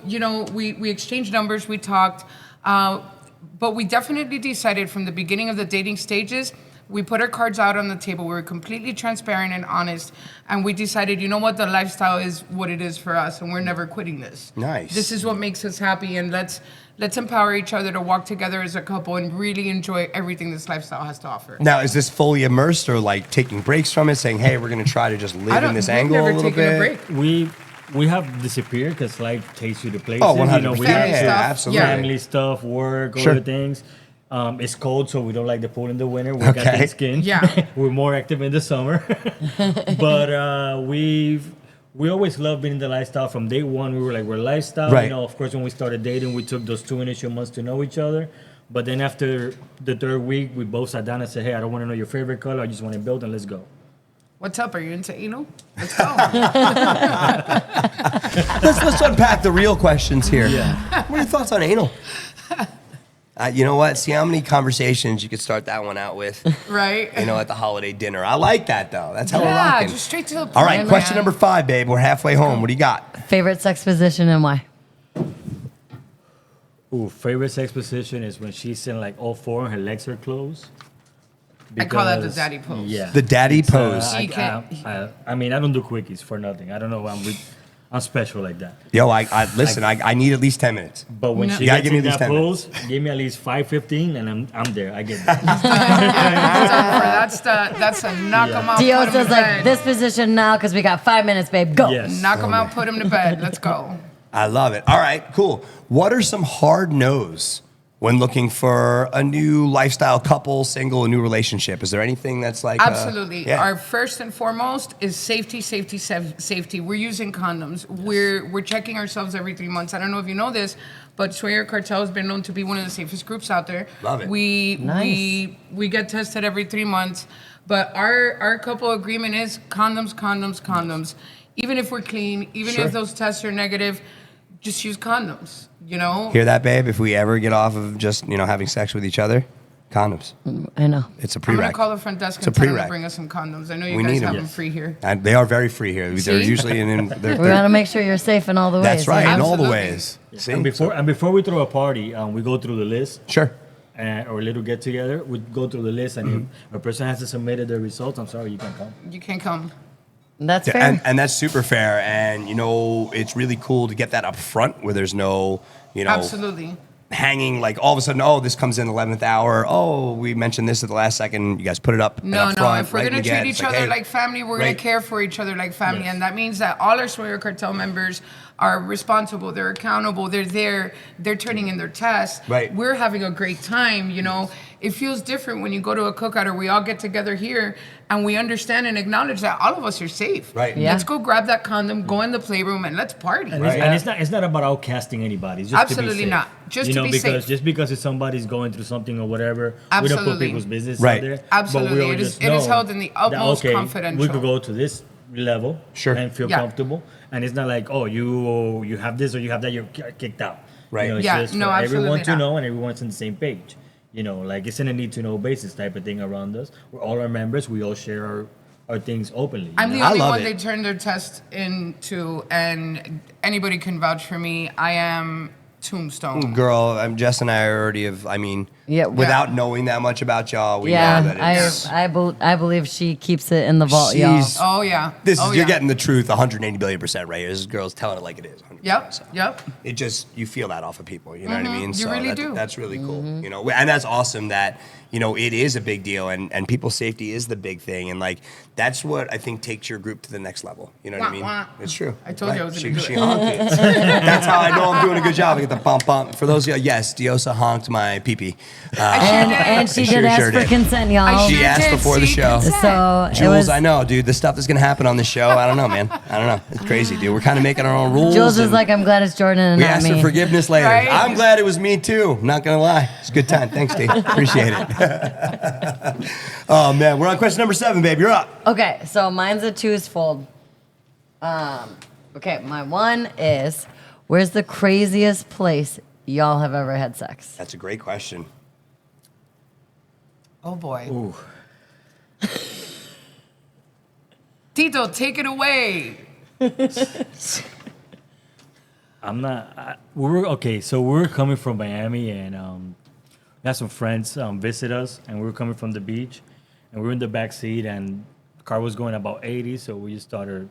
we exchanged numbers. We talked, but we definitely decided from the beginning of the dating stages. We put our cards out on the table. We were completely transparent and honest, and we decided, you know what, the lifestyle is what it is for us, and we're never quitting this. Nice. This is what makes us happy, and let's empower each other to walk together as a couple and really enjoy everything this lifestyle has to offer. Now, is this fully immersed, or like taking breaks from it, saying, "Hey, we're gonna try to just live in this we've angle never a little taken bit"? a break. We have disappeared because life takes you to places. Oh, 100%. We Family have stuff. absolutely. Yeah. family stuff, work, Sure. other things. It's cold, so we don't like the pool in the winter. We got Okay. thin skin. Yeah. We're more active in the summer. But we always loved being in the lifestyle. From day one, we were like, we're lifestyle. Right. Of course, when we started dating, we took those 2 initial months to know each other. But then after the third week, we both sat down and said, hey, I don't want to know your favorite color. I just want to build, and let's go. What's up? Are you into anal? Let's go. Let's unpack the real questions here. What are your thoughts on anal? You know what? See how many conversations you could start that one out with. Right? At the holiday dinner. I like that though. That's how we're Yeah, rocking. just straight to the point. All right, question man. number 5, babe. We're halfway home. What do you got? Favorite sex position and why? Ooh, favorite sex position is when she's in like all four and her legs are closed. I call that the Because- daddy pose. Yeah. The daddy pose. You can't- I mean, I don't do quickies for nothing. I don't know. I'm special like that. Yo, listen. I need at least 10 minutes. But when No. she You gotta gets give me in at least that 10 pose, give me at least 5:15, and I'm there. I get there. He's done for that That's a knock them out. Diosa's like, this position now because we got 5 minutes, babe. Go. Yes. Knock them out, put them to bed. Let's go. I love it. All right, cool. What are some hard no's when looking for a new lifestyle couple, single, a new relationship? Is there anything that's like Absolutely. yeah. Our first and foremost is safety. We're using condoms. We're checking ourselves every 3 months. I don't know if you know this, but Swingers Cartel has been known to be one of the safest groups out there. Love it. We get tested every 3 months, but our couple agreement is condoms. Even if we're clean, even Sure. if those tests are negative, just use condoms. You know. Hear that, babe? If we ever get off of just, having sex with each other, condoms. I know. It's a I'm gonna prereq. call the front desk It's a and tell them to prereq. bring us some condoms. I know you We guys need have 'em. them Yes. free here. And they are very free here. They're See? usually We want to make sure you're safe in all the ways. That's right, in all the Absolutely. ways. See? And before we throw a party, we go through the list. Sure. Or a little get together. We go through the list, and if a person hasn't submitted their results, I'm sorry, you can come. You can't come. That's fair. And that's super fair. And, it's really cool to get that up front where there's no, Absolutely. hanging like all of a sudden, oh, this comes in 11th hour. Oh, we mentioned this at the last second. You guys put it up. and No, up front, if we're right going in to the treat get. each It's like, other hey, like family, we're going right. to care for each other like family. Yes. And that means that all our Swingers Cartel members are responsible. They're accountable. They're there. They're turning in their tests. Right. We're having a great time. It feels different when you go to a cookout or we all get together here and we understand and acknowledge that all of us are safe. Right. Yeah. Let's go grab that condom, go in the playroom, and let's party. And, Right. it's not about outcasting anybody. It's just Absolutely to be safe. not. Just to be safe. Just because if somebody's going through something or whatever, we don't put Absolutely. people's business Right. out there. Absolutely. But we all It is- just it is know held in the that, utmost okay, confidential. We could go to this level Sure. and feel Yeah. comfortable, and it's not like, oh, you have this or you have that, you're kicked out. Right. It's Yeah, just no, for everyone absolutely to not. know and everyone's on the same page. It's in a need to know basis type of thing around us. We're all our members. We all share our things openly. I'm the I only love one it. they turned their test into, and anybody can vouch for me. I am Tombstone. Girl, Jess and I already have, Yeah. without knowing that much about y'all, we know yeah, that it's... I believe she keeps it in the vault, y'all. She's- Oh yeah. You're getting the truth 180 billion% right here. This girl's telling it like it is. 100%. Yep. It just, you feel that off of people, you know what I mean? You really that- do. That's really cool, and that's awesome that, it is a big deal and people's safety is the big thing. And that's what I think takes your group to the next level. You know what I Wah, mean? wah. It's true. I told you I was she, gonna do she it. honked it. That's how I know I'm doing a good job. I get the bump bump. For those of you, yes, Diosa honked my pee-pee. And she Sure did ask did. for consent, y'all. I She sure asked did, before the see? show. So it Jules, was. I know, dude. The stuff that's gonna happen on this show, I don't know, man. I don't know. It's crazy, dude. We're kind of making our own rules. Jules was and like, I'm glad it's Jordan and we not asked me. for forgiveness later. Right? I'm glad it was me too. Not gonna lie, it's a good time. Thanks, D. Appreciate it. Oh man, we're on question number 7, babe. You're up. Okay, so mine's a twofold. Okay, my one is, where's the craziest place y'all have ever had sex? That's a great question. Oh boy. Ooh. Tito, take it away. I'm not. So we were coming from Miami, and we had some friends visit us, and we were coming from the beach, and we were in the back seat, and the car was going about 80, so we just started,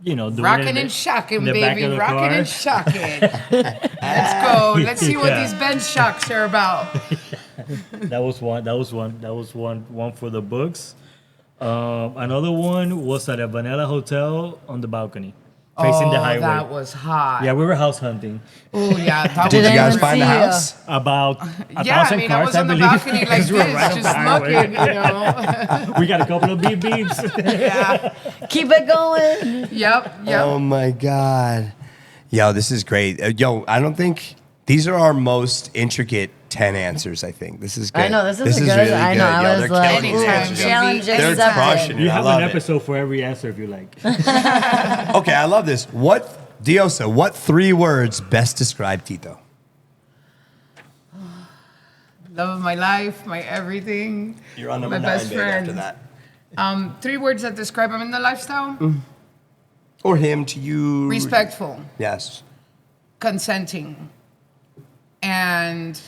doing it Rocking in and shocking, in the back baby. of the Rocking car. and shocking. Let's go. Let's see what Yeah. these bench shocks are about. That was one. That was one for the books. Another one was at a Vanilla Hotel on the balcony, facing the highway. That was hot. Yeah, we were house hunting. Oh yeah. That Did was you guys anyone find the see ya? house? About a Yeah, thousand I mean, cars, I was on the believe. balcony like 'Cause this, we were right on just the highway. looking, We got a couple of beep beeps. Yeah. Keep it going. Yep. Oh my god. Yo, this is great. Yo, I don't think these are our most intricate 10 answers, I think. This is good. I know, this is really good. good. I know, I Yo, was they're like, killing these Anytime, answers. baby. challenge They're accepted. crushing it. You I have love an it. episode for every answer if you like. Okay, I love this. Diosa, what 3 words best describe Tito? Love of my life, my everything. You're on my number 9, best babe, friend. after that. 3 words that describe him in the lifestyle: Or him to you. respectful, Yes. consenting, and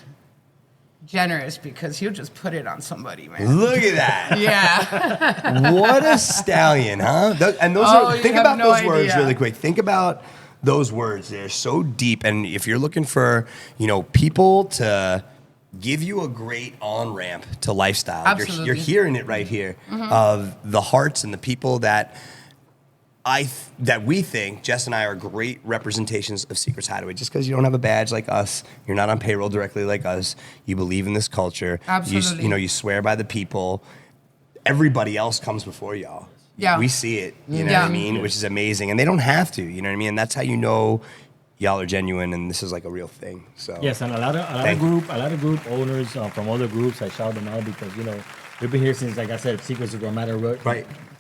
generous, because he'll just put it on somebody, man. Look at that. Yeah. What a stallion, huh? And those Oh, are, you think have about no those words idea. really quick. Think about those words. They're so deep. And if you're looking for, people to give you a great on-ramp to lifestyle. Absolutely. You're hearing it right here of the hearts and the people that that we think, Jess and I, are great representations of Secrets Hideaway. Just because you don't have a badge like us, you're not on payroll directly like us, you believe in this culture. Absolutely. You swear by the people. Everybody else comes before y'all. Yeah. We see it, you know what I mean? Which is amazing. And they don't have to, you know what I mean? And that's how you know y'all are genuine and this is like a real thing. So Yes, and a lot of group owners from other groups, I shout them out because we've been here since, like I said, Secrets of Matter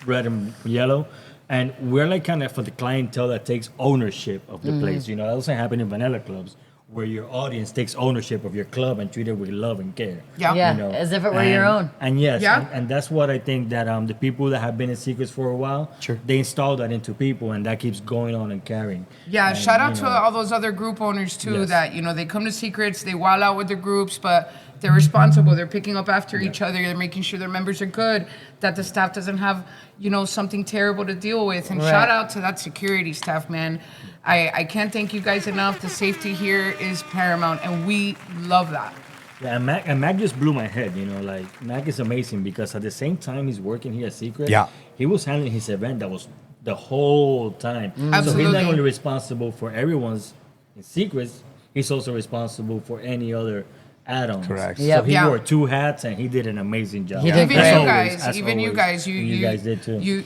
red and yellow. And we're like kind of for the clientele that takes ownership of the place. That doesn't happen in vanilla clubs where your audience takes ownership of your club and treat it with love and care. Yeah. As if it were your own. And yes, Yeah. and that's what I think that the people that have been in Secrets for a while, they install that into people and that keeps going on and carrying. Yeah, And, shout out to all those other group owners too Yes. that, they come to Secrets, they wild out with their groups, but they're responsible. They're picking up after each other. They're making sure their members are good, that the staff doesn't have, something terrible to deal with. And shout out to that security staff, man. I can't thank you guys enough. The safety here is paramount, and we love that. Yeah, and Mac just blew my head, Mac is amazing because at the same time he's working here at Secret, he was handling his event that was the whole time. So he's Absolutely. not only responsible for everyone's in Secrets, he's also responsible for any other add-ons. Correct. So he Yeah. wore 2 hats and he did an amazing job. He did Even great. you As guys, always, even you always. guys, And you guys did too.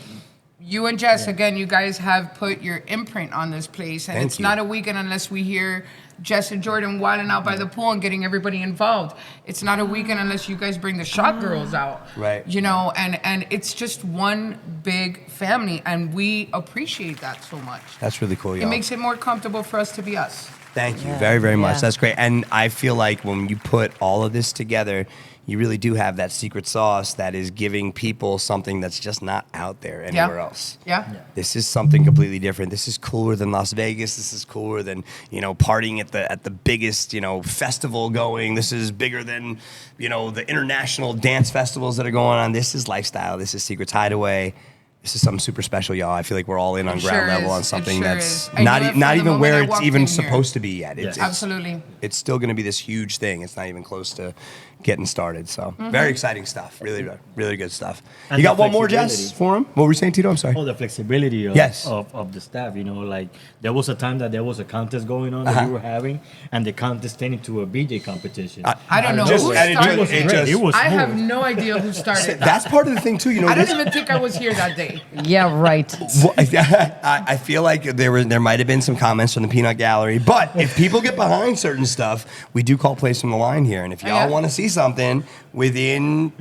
You and Jess, again, you guys have put your imprint on this place, and Thank it's you. not a weekend unless we hear Jess and Jordan wilding out by the pool and getting everybody involved. It's not a weekend unless you guys bring the shot girls out. Right. And it's just one big family, and we appreciate that so much. that's really cool, y'all. It makes it more comfortable for us to be us. Thank you very, very much. Yeah. That's great. And I feel like when you put all of this together, you really do have that secret sauce that is giving people something that's just not out there anywhere else. Yeah. This is something completely different. This is cooler than Las Vegas. This is cooler than, partying at the biggest, festival going. This is bigger than, the international dance festivals that are going on. This is lifestyle. This is Secrets Hideaway. This is something super special, y'all. I feel like we're all in on It ground sure level is. on It something sure that's is. I knew it from not the even moment where I it's walked even in here. supposed to be yet. Yes. Absolutely. It's still going to be this huge thing. It's not even close to getting started. So very exciting stuff. Really, really good stuff. And You got the one more, Jess, flexibility. for him? What were you saying, Tito? I'm sorry. Oh, the flexibility of, Yes. of the staff, like there was a time that there was a contest going on that we were having, and the contest turned into a BJ competition. I don't know Just- who and it started just- it. it just- It was I have smooth. no idea who started that. That's part of the thing, too. I don't this- even think I was here that day. Yeah, right. Well, I feel like there might have been some comments from the peanut gallery, but if people get behind certain stuff, we do call plays from the line here, and if y'all Yeah. want to see something within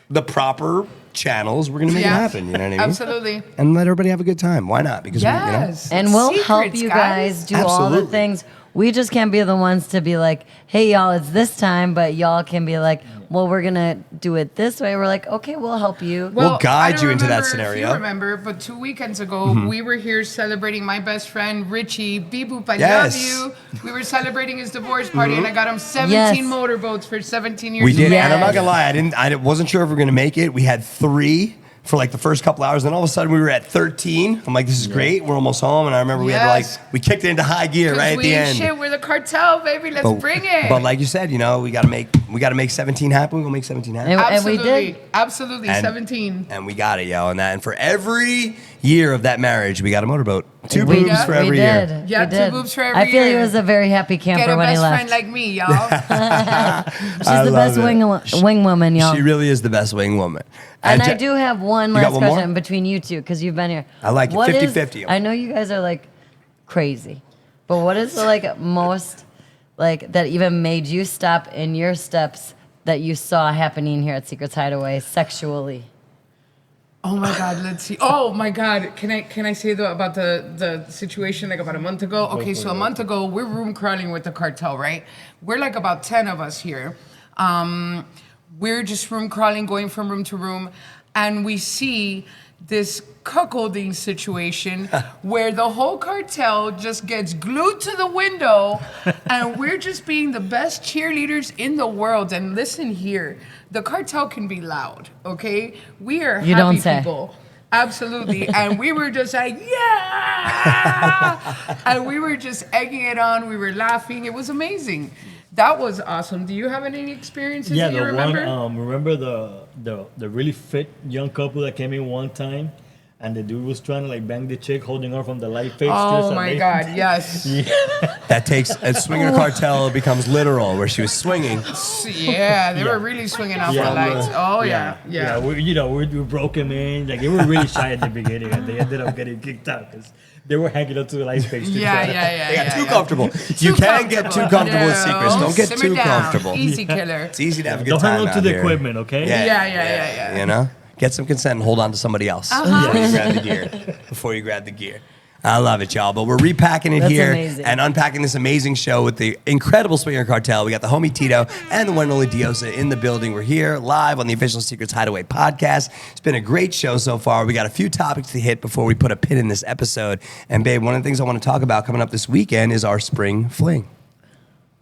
the proper channels, we're gonna make it happen. You know what I mean? Absolutely. And let everybody have a good time. Why not? Because Yes. And It's we'll secrets, help you guys do all Absolutely. the things. We just can't be the ones to be like, hey, y'all, it's this time, but y'all can be like, well, we're going to do it this way. We're like, okay, we'll help you. We'll guide I don't you into that remember if scenario. You remember, but 2 weekends ago, we were here celebrating my best friend, Richie. Beep-boop, I Yes. love you. We were celebrating his divorce party, and I got him 17 Yes. motorboats for 17 years. We did, Yes. and I'm not gonna lie, I wasn't sure if we were gonna make it. We had 3 for like the first couple hours, then all of a sudden we were at 13. I'm like, this is great. We're almost home, and I remember we had to Yes. we kicked it into high gear right at we the ain't end. shit. We're the cartel, baby. Let's bring it. But like you said, we gotta make 17 happen. We're gonna make 17 happen. And we absolutely, did. absolutely, And- 17. And we got it, yo. And for every year of that marriage, we got a motorboat. 2 We- boobs for every we year. did. Yeah, we 2 did. boobs for every I feel he year. was a very happy camper Get a when he best left. friend like me, y'all. She's I the best love it. wing woman, y'all. She really is the best wing woman. And I Je- do have one You got last one more? question between you two because you've been here. I like it. What is- 50-50. I know you guys are like crazy, but what is the like most like that even made you stop in your steps that you saw happening here at Secrets Hideaway sexually? Oh my God, let's see. Oh my God, can I say about the situation like about a month ago? Okay, so a month ago we're room crawling with the cartel, right? We're like about 10 of us here. We're just room crawling, going from room to room, and we see this cuckolding situation where the whole cartel just gets glued to the window, and we're just being the best cheerleaders in the world. And listen here, the cartel can be loud, okay? We are You happy don't say. people. Absolutely. And we were just like, yeah! And we were just egging it on. We were laughing. It was amazing. That was awesome. Do you have any experiences Yeah, that you the remember? one. Remember the really fit young couple that came in one time, and the dude was trying to like bang the chick, holding her from the light fixtures. Oh and my they- God, yes. That takes a Swinger Cartel becomes literal, where she was swinging. Yeah, they were really swinging off the lights. Oh yeah. We broke him in. Like they were really shy at the beginning, and they ended up getting kicked out because they were hanging up to the light fixtures. They got too comfortable. You can get too comfortable with secrets. Don't get Simmer too down. comfortable. Easy killer. It's easy to have a good Don't time hang on out to the here. equipment, okay? Yeah. You know, get some consent and hold on to somebody else before you grab the gear. Before you grab the gear. I love it, y'all. But we're repacking it That's here amazing. and unpacking this amazing show with the incredible Swinger Cartel. We got the homie Tito and the one and only Diosa in the building. We're here live on the official Secrets Hideaway Podcast. It's been a great show so far. We got a few topics to hit before we put a pin in this episode. And babe, one of the things I want to talk about coming up this weekend is our spring fling.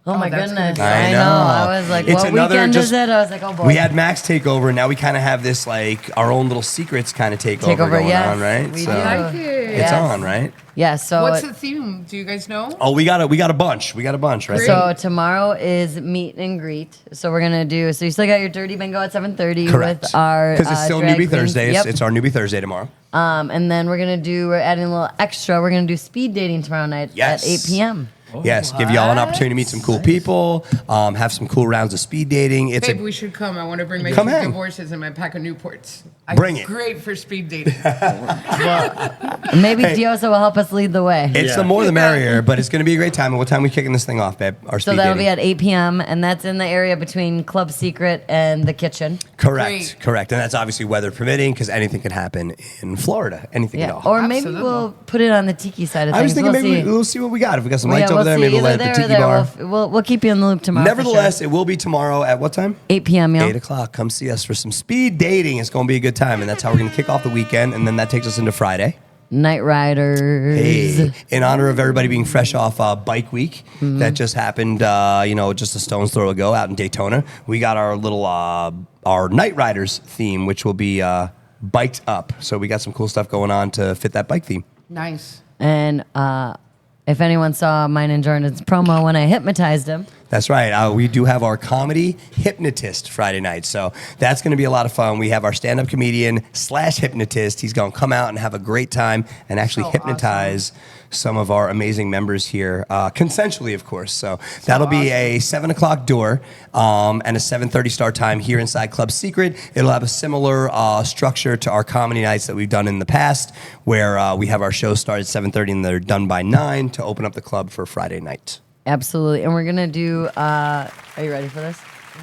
Oh my that's goodness. gonna be I know. I was like, It's what another weekend just- is it? I was like, oh boy. We had Max take over, and now we kind of have this like our own little secrets kind of takeover going yes, on, right? we So do. Like it. it's Yes. on, right? Yeah, so What's the theme? Do you guys know? Oh, we got a bunch. We got a bunch, right? Great. so tomorrow is meet and greet. So we're gonna do. So you still got your dirty bingo at 7:30 Correct. with our Because it's still drag Newbie queens. Thursday. Yep. It's our Newbie Thursday tomorrow. And then we're adding a little extra. We're gonna do speed dating tomorrow night Yes. at 8 p.m. Yes, give y'all an opportunity to meet some cool people, have some cool rounds of speed dating. It's Babe, we should come. I want to bring my Come two hang. divorces and my pack of Newports. Bring it. Great for speed dating. Maybe Diosa will help us lead the way. it's the more the merrier, but it's going to be a great time. And what time are we kicking this thing off, babe? Our So speed that'll dating. be at 8 p.m. and that's in the area between Club Secret and the kitchen. Correct, Great. correct. And that's obviously weather permitting because anything can happen in Florida. Anything Yeah, at all. or maybe Absolutely. we'll put it on the tiki side of things. I was thinking we'll maybe see. we'll see what we got. If we got some Well, lights yeah, over we'll there, see. maybe we'll Either let the there or tiki bar. there. We'll keep you in the loop tomorrow. for Nevertheless, sure. it will be tomorrow at what time? 8 p.m. Yo. 8 o'clock. Come see us for some speed dating. It's going to be a good time. And that's how we're going to kick off the weekend. And then that takes us into Friday. Night Riders. Hey, in honor of everybody being fresh off Bike Week that just happened, just a stone's throw ago out in Daytona, we got our little our Night Riders theme, which will be biked up. So we got some cool stuff going on to fit that bike theme. Nice. And if anyone saw mine and Jordan's promo when I hypnotized him, That's right. We do have our comedy hypnotist Friday night. So that's going to be a lot of fun. We have our stand-up comedian / hypnotist. He's going to come out and have a great time and actually So hypnotize some of our amazing members here, consensually, of course. So that'll be a 7 o'clock door and a 7:30 start time here inside Club Secret. It'll have a similar structure to our comedy nights that we've done in the past, where we have our shows start at 7:30 and they're done by 9 to open up the club for Friday night. absolutely. And we're gonna do. Are you ready for this?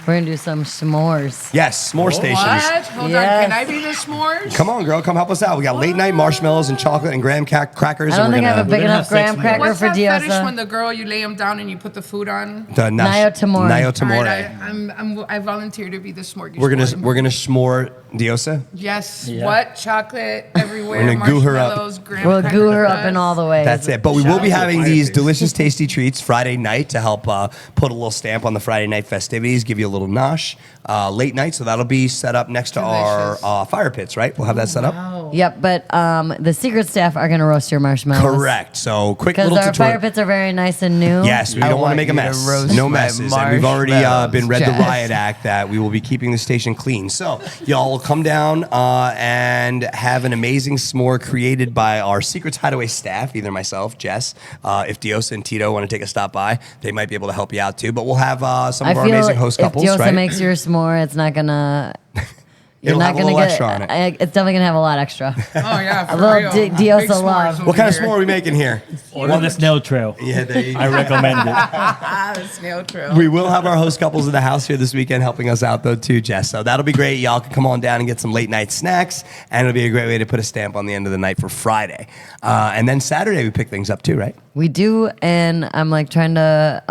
We're gonna do some s'mores. Yes, s'more stations. What? Hold on. Yes. Can I be the s'mores? Come on, girl, come help us out. We got late night marshmallows and chocolate and graham crackers. I don't and think I we're have a gonna big gonna enough have sex graham more. cracker What's for that fetish Diosa. when the girl you lay them down and you put the food on? the Nayo Tamore. Nayo All Tamore. right, I volunteer to be the smorgasbord. We're gonna s'more Diosa. Yes. Yeah. What? Chocolate everywhere. We're gonna goo her up. marshmallows, graham We'll cracker goo her up in dust. all the ways. That's it. But we will be Shout out to having Fire these Face. delicious, tasty treats Friday night to help put a little stamp on the Friday night festivities, give you a little nosh. Late night, so that'll be set up next to Delicious. our fire pits, right? We'll have that set up. Wow. Yep, but the secret staff are gonna roast your marshmallows. Correct. So quick Because little our tutorial. fire pits are very nice and new. Yes, we I don't want to want make a you to mess. roast No my messes. And we've already been read the marshmallows, riot act that we will be keeping the station clean. So y'all will come down and have an amazing s'more created by our Secrets Hideaway staff, either myself, Jess. If Diosa and Tito want to take a stop by, they might be able to help you out too. But we'll have some I of our feel amazing host if couples, Diosa right? makes your s'more, it's not gonna. You're It'll not have a gonna little get. extra on it. It's definitely gonna have a lot extra. Oh yeah. For little real. Diosa Big s'mores love. over What kind of here. s'more are we making here? Order the snail trail. Yeah, there you I go. recommend it. The snail trail. We will have our host couples in the house here this weekend helping us out though too, Jess. So that'll be great. Y'all can come on down and get some late night snacks, and it'll be a great way to put a stamp on the end of the night for Friday. And then Saturday we pick things up too, right? We do, and I'm like trying to.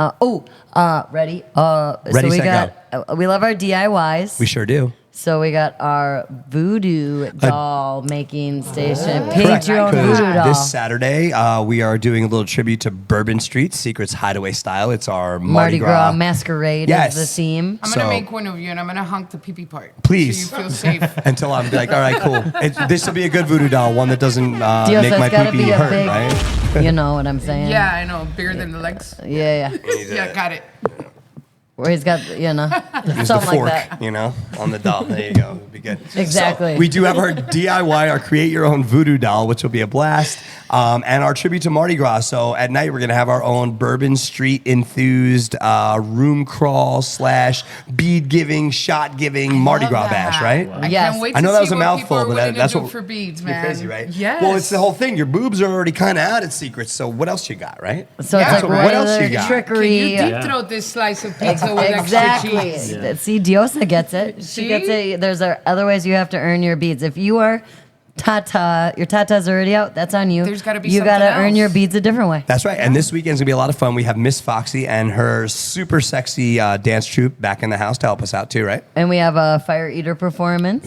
Ready? Ready, so we set, got. We love our DIYs. We sure do. So we got our voodoo doll making station. Paint Correct. your own 'Cause voodoo doll. this Saturday we are doing a little tribute to Bourbon Street, Secrets Hideaway style. It's our Mardi Gras masquerade Yes. is the theme. I'm gonna So- make one of you, and I'm gonna honk the pee-pee part. Please. So you feel safe. Until I'm like, all right, cool. This will be a good voodoo doll, one that doesn't make Diosa's my gotta pee-pee be a hurt, big. right? You know what I'm saying? Yeah, I know. Bigger than the legs. Yeah. Yeah, got it. Where he's got, Use the something fork, like that. on the doll. There you go. It'd be good. Exactly. So we do have our DIY, our create your own voodoo doll, which will be a blast, and our tribute to Mardi Gras. So at night we're gonna have our own Bourbon Street enthused room crawl / bead giving, shot giving Mardi Love Gras that. bash, right? I Yes. can't wait I know to that see was a what mouthful, people are but willing to that's do what for beads, you're man. crazy, right? Yes. Well, it's the whole thing. Your boobs are already kind of out at Secrets, so what else you got, right? So Yeah. it's So like what else you regular got? Can trickery. you deep throat this slice of pizza with extra Exactly. cheese? Yeah. See, Diosa gets it. She See? gets it. There's other ways you have to earn your beads. If you are your tata's already out, that's on you. There's gotta be You something gotta earn else. your beads a different way. That's right. And this weekend's gonna be a lot of fun. We have Miss Foxy and her super sexy dance troupe back in the house to help us out too, right? And we have a fire eater performance.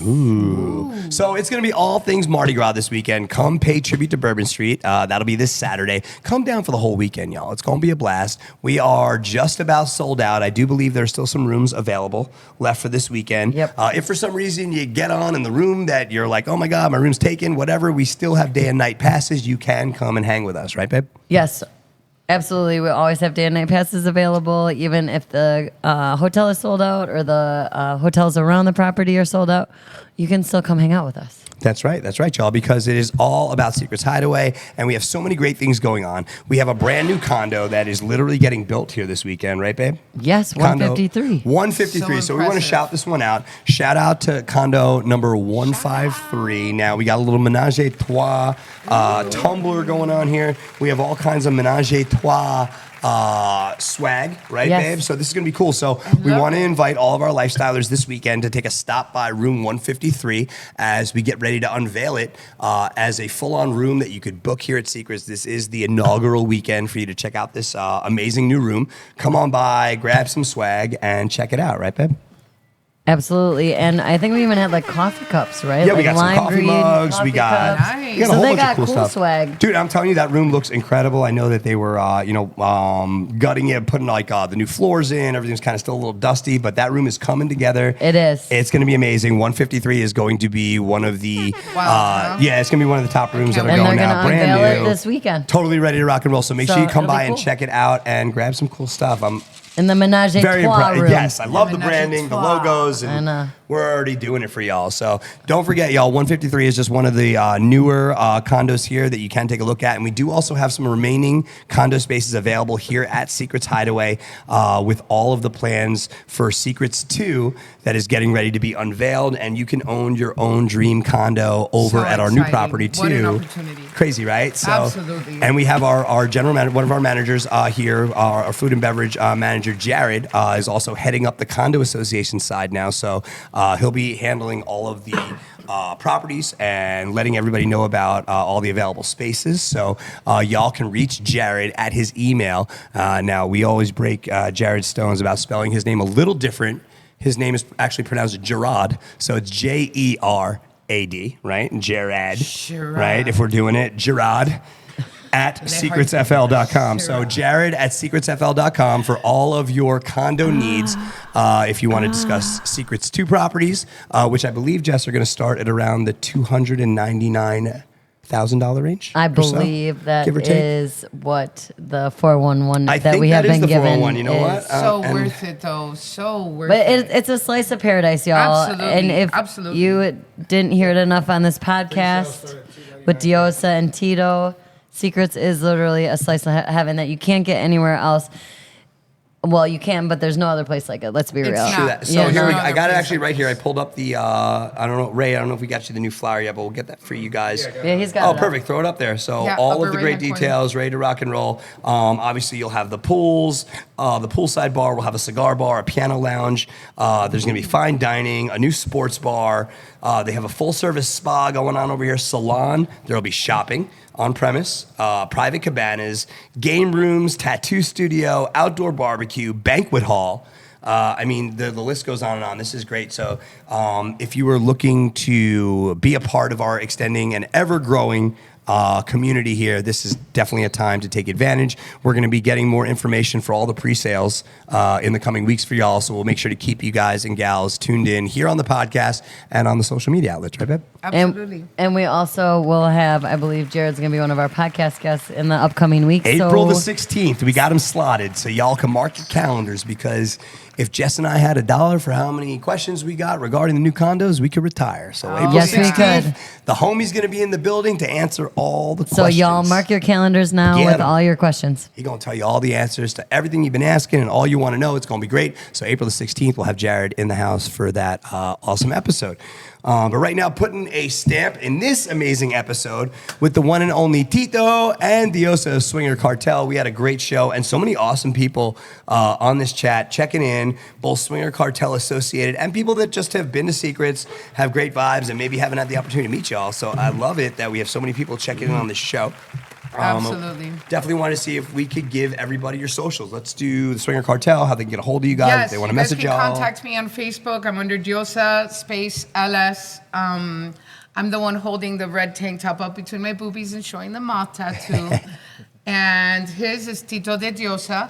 So it's going to be all things Mardi Gras this weekend. Come pay tribute to Bourbon Street. That'll be this Saturday. Come down for the whole weekend, y'all. It's going to be a blast. We are just about sold out. I do believe there's still some rooms available left for this weekend. Yep. If for some reason you get on in the room that you're like, oh my God, my room's taken, whatever, we still have day and night passes. You can come and hang with us, right, babe? Yes, absolutely. We always have day and night passes available, even if the hotel is sold out or the hotels around the property are sold out. You can still come hang out with us. That's right, y'all, because it is all about Secrets Hideaway, and we have so many great things going on. We have a brand new condo that is literally getting built here this weekend, right, babe? Yes, Condo 153. 153. So So we want to impressive. shout this one out. Shout out to condo number 153. Now we got a little menage a trois tumbler going on here. We have all kinds of menage a trois swag, right, Yes. babe? So this is going to be cool. So we want to invite all of our lifestylers this weekend to take a stop by room 153 as we get ready to unveil it as a full-on room that you could book here at Secrets. This is the inaugural weekend for you to check out this amazing new room. Come on by, grab some swag, and check it out, right, babe? Absolutely. And I think we even had like coffee cups, right? Yeah, we Like got some lime coffee green mugs. coffee We got, cups. Nice. we got a So whole they bunch got of cool cool stuff. swag. Dude, I'm telling you, that room looks incredible. I know that they were, gutting it, putting like the new floors in. Everything's kind of still a little dusty, but that room is coming together. It is. It's going to be amazing. 153 is going to be one of the, Wow. yeah, it's going to be one of the top rooms that are can't And going they're out. going to Brand unveil new. it this weekend. Totally ready to rock and roll. So make So sure you come it'll be by and cool. check it out and grab some cool stuff. I'm In the menage a very trois impressed. room. Yes, I love the Menage a branding, the trois. logos, I and know. we're already doing it for y'all. So don't forget, y'all, 153 is just one of the newer condos here that you can take a look at. And we do also have some remaining condo spaces available here at Secrets Hideaway with all of the plans for Secrets 2 that is getting ready to be unveiled. And you can own your own dream condo over So at our new exciting. property too. What an opportunity. Crazy, right? So, Absolutely. And we have our general manager, one of our managers here, our food and beverage manager, Jared, is also heading up the condo association side now. So he'll be handling all of the properties and letting everybody know about all the available spaces. So y'all can reach Jared at his email. Now, we always break Jared's stones about spelling his name a little different. His name is actually pronounced Gerard. So it's J-E-R-A-D, right? Jared, Gerard. right? If we're doing it, Gerard at secretsfl.com. So Jared at secretsfl.com for all of your condo needs. If you want to discuss Secrets 2 properties, which I believe, Jess, are going to start at around the $299,000 range. I or so, believe that give or take. is what the 411 I that think we have that is been the given 411. You know is. what? So and- worth it, though. So worth But it. it's a slice of paradise, y'all. Absolutely, And if absolutely. you didn't hear it enough on this podcast with Diosa and Tito, Secrets is literally a slice of heaven that you can't get anywhere else. Well, you can, but there's no other place like it. Let's be It's real. not. True that. So Yeah, here no. we go. I got it actually right here. I pulled up the, I don't know, Ray, I don't know if we got you the new flower yet, but we'll get that for you guys. Yeah, he's got Oh, it. perfect. Throw it up there. So Yeah, all upper of the great right-hand corner. details, ready to rock and roll. Obviously, you'll have the pools, the poolside bar. We'll have a cigar bar, a piano lounge. There's going to be fine dining, a new sports bar. They have a full-service spa going on over here, salon. There will be shopping on premise, private cabanas, game rooms, tattoo studio, outdoor barbecue, banquet hall. I mean, the list goes on and on. This is great. So if you were looking to be a part of our extending and ever-growing community here, this is definitely a time to take advantage. We're going to be getting more information for all the pre-sales in the coming weeks for y'all, so we'll make sure to keep you guys and gals tuned in here on the podcast and on the social media outlets, right, babe? Absolutely. And we also will have, I believe Jared's going to be one of our podcast guests in the upcoming weeks. April the so 16th, we got him slotted, so y'all can mark your calendars because if Jess and I had $1 for how many questions we got regarding the new condos, we could retire. So April Yes, we 16th, could. the homie's going to be in the building to answer all the So questions. y'all mark your calendars now Get with 'em. all your questions. He's going to tell you all the answers to everything you've been asking and all you want to know. It's going to be great. So April the 16th, we'll have Jared in the house for that awesome episode. But right now, putting a stamp in this amazing episode with the one and only Tito and Diosa of Swinger Cartel. We had a great show and so many awesome people on this chat checking in, both Swinger Cartel associated and people that just have been to Secrets, have great vibes, and maybe haven't had the opportunity to meet y'all. So I love it that we have so many people checking in on this show. Absolutely. Definitely want to see if we could give everybody your socials. Let's do the Swinger Cartel, how they can get a hold of you guys, Yes, if they want to you guys message can y'all. contact me on Facebook. I'm under Diosa space LS. I'm the one holding the red tank top up between my boobies and showing the moth tattoo. And his is Tito de Diosa.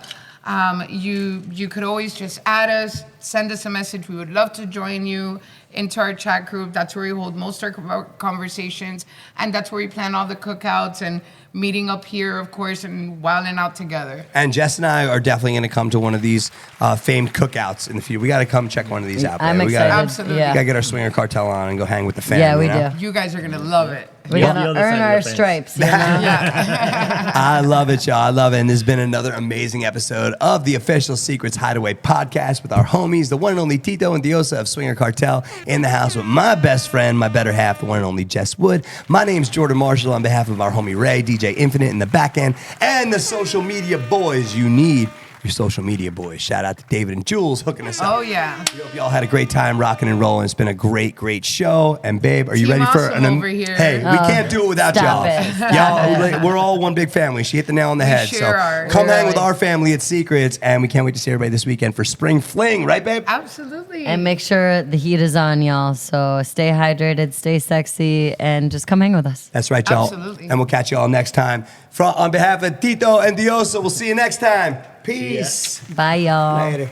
You could always just add us, send us a message. We would love to join you into our chat group. That's where we hold most of our conversations, and that's where we plan all the cookouts and meeting up here, of course, and wilding out together. And Jess and I are definitely going to come to one of these famed cookouts in the future. We got to come check one of these out. I'm man. excited. Absolutely. We Yeah. got to get our Swinger Cartel on and go hang with the fam. Yeah, we you know? do. You guys are gonna love it. We Yeah. gotta The other earn side of our the fence. stripes, you know? I love it, y'all. I love it. And this has been another amazing episode of the official Secrets Hideaway Podcast with our homies, the one and only Tito and Diosa of Swinger Cartel, in the house with my best friend, my better half, the one and only Jess Wood. My name's Jordan Marshall on behalf of our homie Ray, DJ Infinite in the back end, and the social media boys you need. Your social media boys. Shout out to David and Jules hooking us up. Oh yeah. We hope y'all had a great time rocking and rolling. It's been a great, great show. And babe, are you Team ready for Awesome over here. Hey, we can't do it without stop y'all. it. Stop Y'all, it. like, we're all one big family. She hit the nail on the head. sure so are. come hang with Really. our family at Secrets, and we can't wait to see everybody this weekend for Spring Fling, right, babe? Absolutely. And make sure the heat is on, y'all. So stay hydrated, stay sexy, and just come hang with us. That's right, y'all. Absolutely. And we'll catch y'all next time. On behalf of Tito and Diosa, we'll see you next time. Peace. Bye, y'all. Later.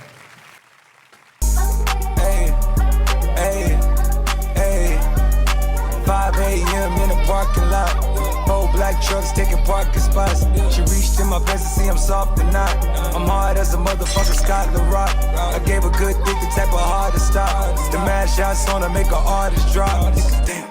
Hey, hey, hey. 5 a.m. in the parking lot. 4 black trucks taking parking spots. She reached in my pants to see I'm soft or not. I'm hard as a motherfucker, Scott LaRock. I gave a good dick, the type of hard to stop. The mad shots on her make her artist drop. Damn.